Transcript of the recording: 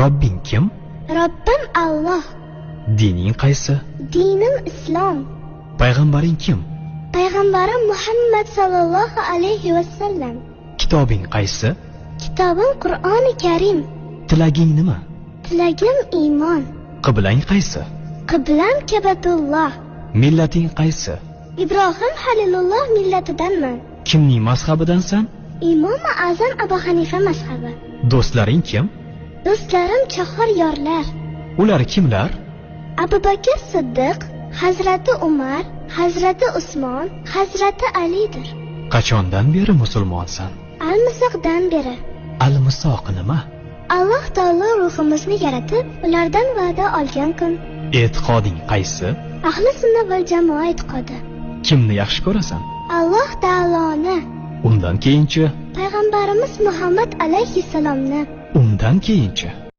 Robbing kim? Robbim Alloh. Dining qaysi? Dinim Islom. Payg'ambaring kim? Payg'ambarim Muhammad sallallohu alayhi vasallam. Kitobing qaysi? Kitobim Qur'oni Karim. Tilaging nima? Tilagim iymon. Qiblang qaysi? Qiblam Ka'batulloh. Millating qaysi? Ibrohim Halilulloh millatidanman. Kimning mazhabidansan? Imom Azam Abu Hanifa mazhabi. Do'stlaring kim? Do'stlarim chahor yorlar. Ular kimlar? Abu Bakr Siddiq, Hazrati Umar, Hazrati Usmon, Hazrati Alidir. Qachondan beri musulmonsan? Al-Misoqdan beri. Al-Misoq nima? Alloh taolo ruhimizni yaratib, ulardan va'da olgan kun. E'tiqoding qaysi? Ahli sunna va jamoa e'tiqodi. Kimni yaxshi ko'rasan? Alloh taoloni. Undan keyinchi? Payg'ambarimiz Muhammad alayhissalomni. Undan keyinchi?